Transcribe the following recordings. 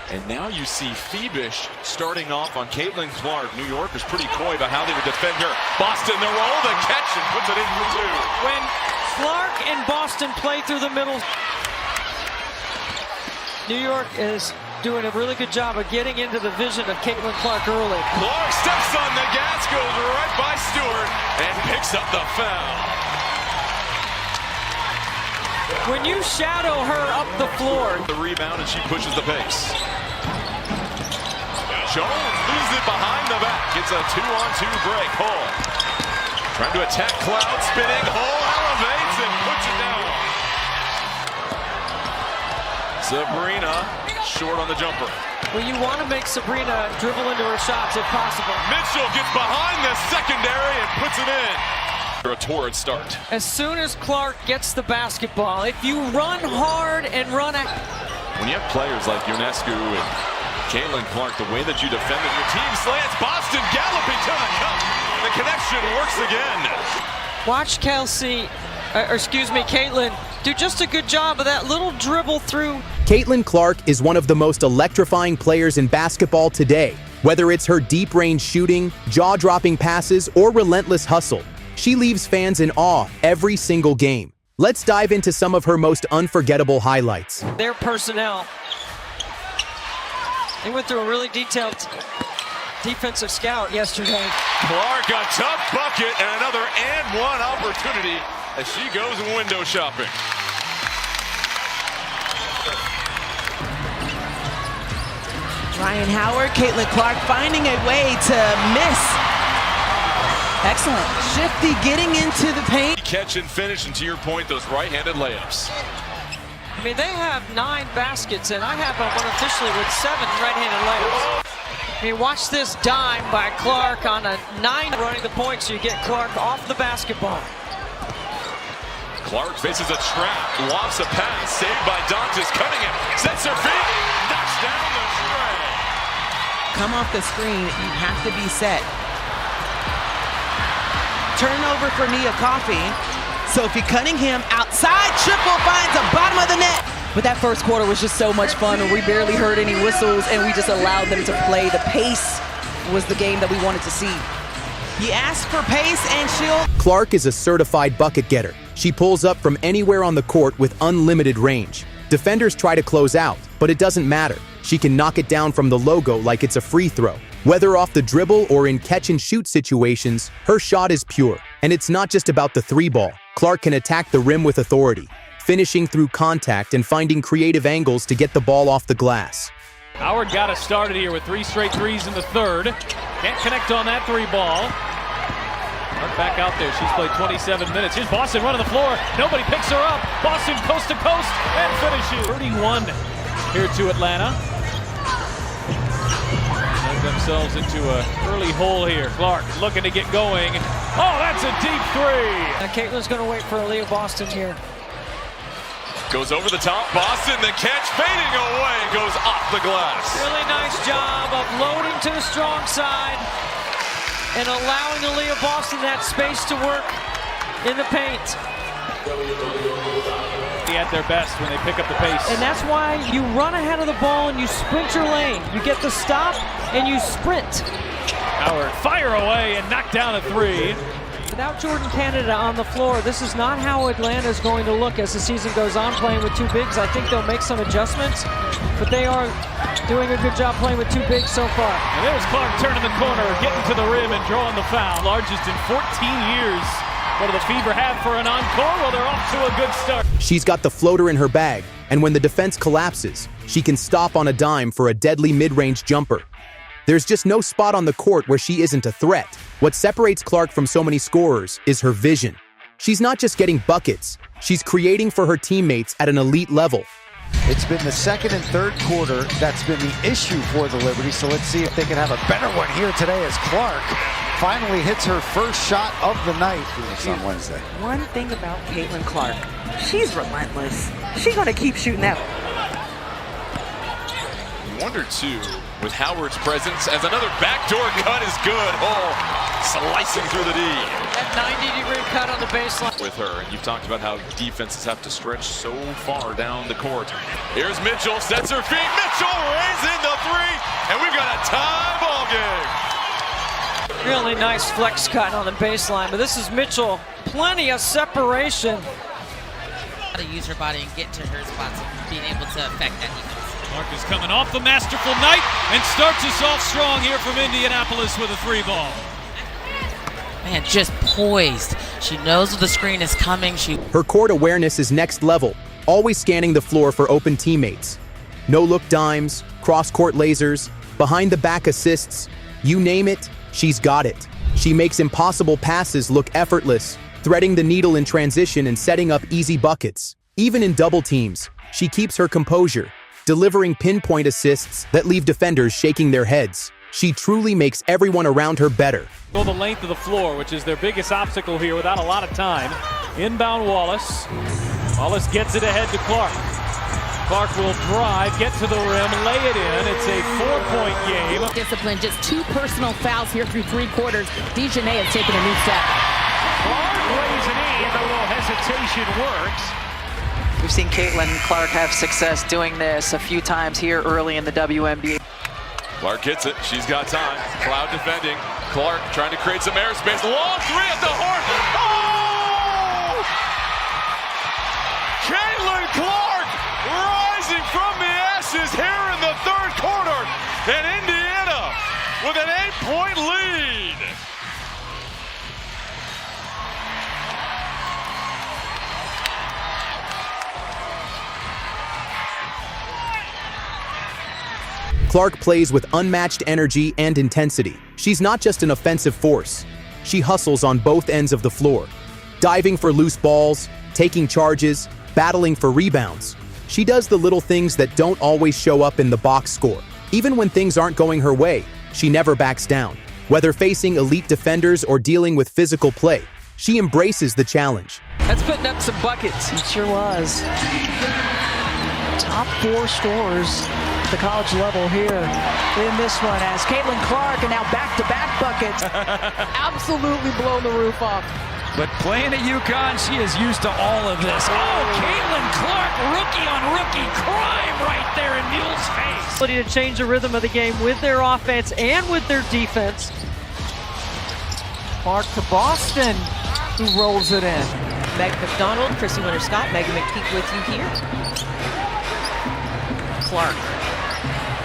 And now you see Phoebish starting off on Caitlin Clark. New York is pretty coy about how they would defend her. Boston, the roll, the catch, and puts it in for two. When Clark and Boston play through the middle, New York is doing a really good job of getting into the vision of Caitlin Clark early. Clark steps on the gas, goes right by Stewart, and picks up the foul. When you shadow her up the floor. The rebound, and she pushes the pace. Jones loses it behind the back. It's a 2-on-2 break. Hull trying to attack Cloud, spinning. Hull elevates and puts it down. Sabrina short on the jumper. Well, you want to make Sabrina dribble into her shots if possible. Mitchell gets behind the secondary and puts it in. A torrid start. As soon as Clark gets the basketball, if you run hard and run at... When you have players like Ionescu and Caitlin Clark, the way that you defend them, your team slants. Boston galloping to the cup. The connection works again. Watch Caitlin do just a good job of that little dribble through. Caitlin Clark is one of the most electrifying players in basketball today. Whether it's her deep-range shooting, jaw-dropping passes, or relentless hustle, she leaves fans in awe every single game. Let's dive into some of her most unforgettable highlights. Their personnel. They went through a really detailed defensive scout yesterday. Clark, a tough bucket, and another and one opportunity as she goes window shopping. Ryan Howard, Caitlin Clark finding a way to miss. Excellent. Shifty getting into the paint. Catch and finish, and to your point, those right-handed layups. I mean, they have 9 baskets, and I have one officially with 7 right-handed layups. I mean, watch this dime by Clark on a 9 running the point, so you get Clark off the basketball. Clark faces a trap, lofts a pass, saved by Dontis Cunningham, sets her feet, knocks down the tray. Come off the screen, you have to be set. Turnover for Nia Coffey. Sophie Cunningham outside, triple finds the bottom of the net. But that first quarter was just so much fun, and we barely heard any whistles, and we just allowed them to play. The pace was the game that we wanted to see. You ask for pace, and she'll... Clark is a certified bucket getter. She pulls up from anywhere on the court with unlimited range. Defenders try to close out, but it doesn't matter. She can knock it down from the logo like it's a free throw. Whether off the dribble or in catch-and-shoot situations, her shot is pure. And it's not just about the three ball. Clark can attack the rim with authority, finishing through contact and finding creative angles to get the ball off the glass. Howard got us started here with 3 straight threes in the third. Can't connect on that 3 ball. Clark back out there. She's played 27 minutes. Here's Boston running the floor. Nobody picks her up. Boston coast to coast and finishes. 31 here to Atlanta. Themselves into an early hole here. Clark looking to get going. Oh, that's a deep 3. Now Caitlin's going to wait for Aaliyah Boston here. Goes over the top. Boston, the catch, fading away, goes off the glass. Really nice job of loading to the strong side and allowing Aaliyah Boston that space to work in the paint. At their best when they pick up the pace. And that's why you run ahead of the ball and you sprint your lane. You get the stop and you sprint. Howard fire away and knock down a 3. Without Jordan Canada on the floor, this is not how Atlanta is going to look as the season goes on, playing with 2 bigs. I think they'll make some adjustments, but they are doing a good job playing with 2 bigs so far. And there's Clark turning the corner, getting to the rim and drawing the foul. Largest in 14 years. What do the Fever have for an encore? Well, they're off to a good start. She's got the floater in her bag, and when the defense collapses, she can stop on a dime for a deadly mid-range jumper. There's just no spot on the court where she isn't a threat. What separates Clark from so many scorers is her vision. She's not just getting buckets, she's creating for her teammates at an elite level. It's been the second and third quarter that's been the issue for the Liberty, so let's see if they can have a better one here today as Clark finally hits her first shot of the night on Wednesday. One thing about Caitlin Clark, she's relentless. She's going to keep shooting that. Wonder, too, with Howard's presence, as another backdoor cut is good. Oh. slicing through the D. That 90-degree cut on the baseline. With her, and you've talked about how defenses have to stretch so far down the court. Here's Mitchell, sets her feet. Mitchell raising the three, and we've got a tie ball game. Really nice flex cut on the baseline, but this is Mitchell. Plenty of separation. How to use her body and get to her spots and being able to affect that defense. Clark is coming off the masterful night and starts us off strong here from Indianapolis with a 3-ball. Man, just poised. She knows the screen is coming. Her court awareness is next level, always scanning the floor for open teammates. No-look dimes, cross-court lasers, behind-the-back assists, you name it, she's got it. She makes impossible passes look effortless, threading the needle in transition and setting up easy buckets. Even in double teams, she keeps her composure, delivering pinpoint assists that leave defenders shaking their heads. She truly makes everyone around her better. Go the length of the floor, which is their biggest obstacle here without a lot of time. Inbound Wallace. Wallace gets it ahead to Clark. Clark will drive, get to the rim, lay it in. It's a 4-point game. Discipline, just 2 personal fouls here through 3 quarters. Dejanay has taken a new step. Clark lays it in, a little hesitation works. We've seen Caitlin Clark have success doing this a few times here early in the WNBA. Clark gets it. She's got time. Cloud defending. Clark trying to create some airspace. Long three at the horn. Oh! Caitlin Clark rising from the ashes here in the third quarter. And Indiana with an 8-point lead. Clark plays with unmatched energy and intensity. She's not just an offensive force. She hustles on both ends of the floor, diving for loose balls, taking charges, battling for rebounds. She does the little things that don't always show up in the box score. Even when things aren't going her way, she never backs down. Whether facing elite defenders or dealing with physical play, she embraces the challenge. That's putting up some buckets. It sure was. Top 4 scorers at the college level here in this one as Caitlin Clark, and now back-to-back buckets. Absolutely blown the roof off. But playing at UConn, she is used to all of this. Oh, Caitlin Clark, rookie-on-rookie crime right there in Mule's face. Ability to change the rhythm of the game with their offense and with their defense. Clark to Boston, who rolls it in. Meg McDonald, Chrissy Winter-Scott, Megan McPeak with you here. Clark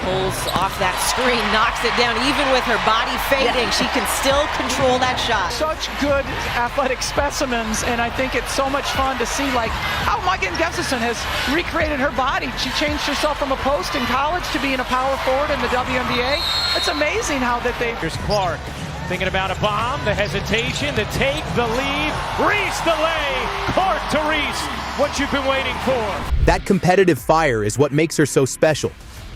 pulls off that screen, knocks it down. Even with her body fading, she can still control that shot. Such good athletic specimens, and I think it's so much fun to see like how Megan Gustafson has recreated her body. She changed herself from a post in college to being a power forward in the WNBA. It's amazing how that they... Here's Clark thinking about a bomb, the hesitation, the take, the lead. Reese the lay, Clark to Reese, what you've been waiting for. That competitive fire is what makes her so special.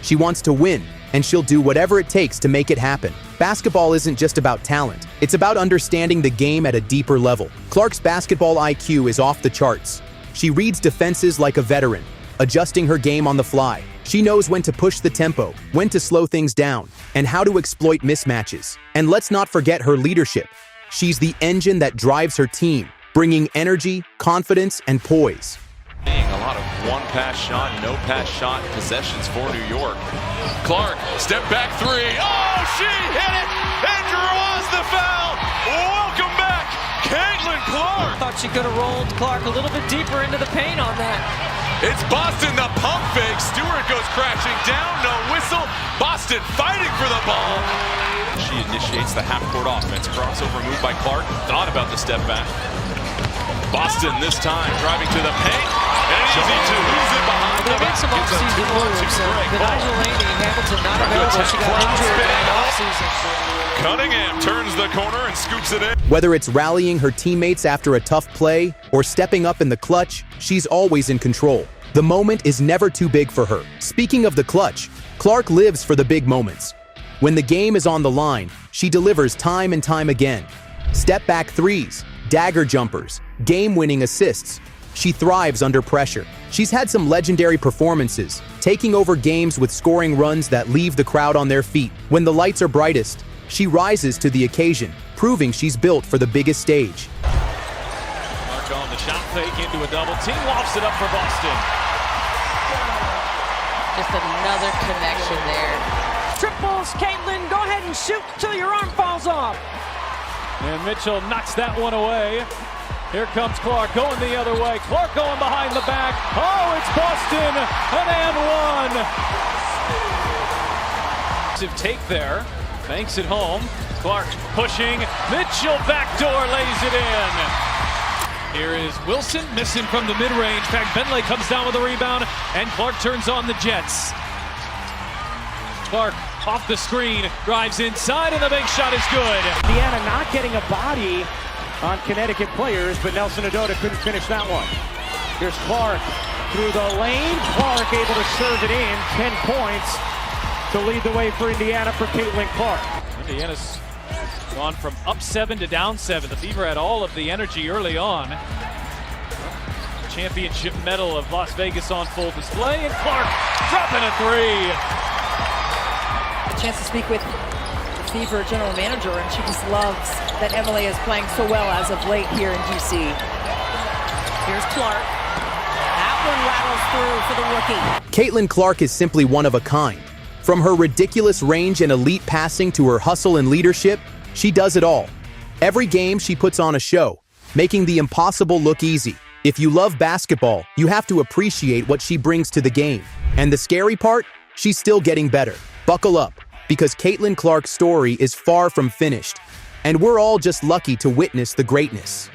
She wants to win, and she'll do whatever it takes to make it happen. Basketball isn't just about talent. It's about understanding the game at a deeper level. Clark's basketball IQ is off the charts. She reads defenses like a veteran, adjusting her game on the fly. She knows when to push the tempo, when to slow things down, and how to exploit mismatches. And let's not forget her leadership. She's the engine that drives her team, bringing energy, confidence, and poise. A lot of one-pass shot, no-pass shot possessions for New York. Clark, step back three. Oh, she hit it and draws the foul. Welcome back, Caitlin Clark. Thought she could have rolled Clark a little bit deeper into the paint on that. It's Boston, the pump fake. Stewart goes crashing down, no whistle. Boston fighting for the ball. She initiates the half-court offense. Crossover move by Clark. Thought about the step back. Boston this time driving to the paint. And easy to lose it behind the They made back. some off-season moves. Benigel Laney, Hamilton not available. She got injured in the off-season. Cunningham turns the corner and scoops it in. Whether it's rallying her teammates after a tough play or stepping up in the clutch, she's always in control. The moment is never too big for her. Speaking of the clutch, Clark lives for the big moments. When the game is on the line, she delivers time and time again. Step-back threes, dagger jumpers, game-winning assists. She thrives under pressure. She's had some legendary performances, taking over games with scoring runs that leave the crowd on their feet. When the lights are brightest, she rises to the occasion, proving she's built for the biggest stage. Clark on the shot fake into a double team, lofts it up for Boston. Just another connection there. Triples, Caitlin, go ahead and shoot till your arm falls off. And Mitchell knocks that one away. Here comes Clark going the other way. Clark going behind the back. Oh, it's Boston, an and one. Take there, banks it home. Clark pushing, Mitchell backdoor lays it in. Here is Wilson, missing from the mid-range. In fact, Bentley comes down with a rebound, and Clark turns on the Jets. Clark off the screen, drives inside, and the bank shot is good. Indiana not getting a body on Connecticut players, but Nelson Adota couldn't finish that one. Here's Clark through the lane. Clark able to serve it in, 10 points to lead the way for Indiana for Caitlin Clark. Indiana's gone from up 7 to down 7. The Fever had all of the energy early on. Championship medal of Las Vegas on full display, and Clark dropping a three. A chance to speak with the Fever general manager, and she just loves that Emily is playing so well as of late here in DC. Here's Clark. That one rattles through for the rookie. Caitlin Clark is simply one of a kind. From her ridiculous range and elite passing to her hustle and leadership, she does it all. Every game she puts on a show, making the impossible look easy. If you love basketball, you have to appreciate what she brings to the game. And the scary part? She's still getting better. Buckle up, because Caitlin Clark's story is far from finished. And we're all just lucky to witness the greatness.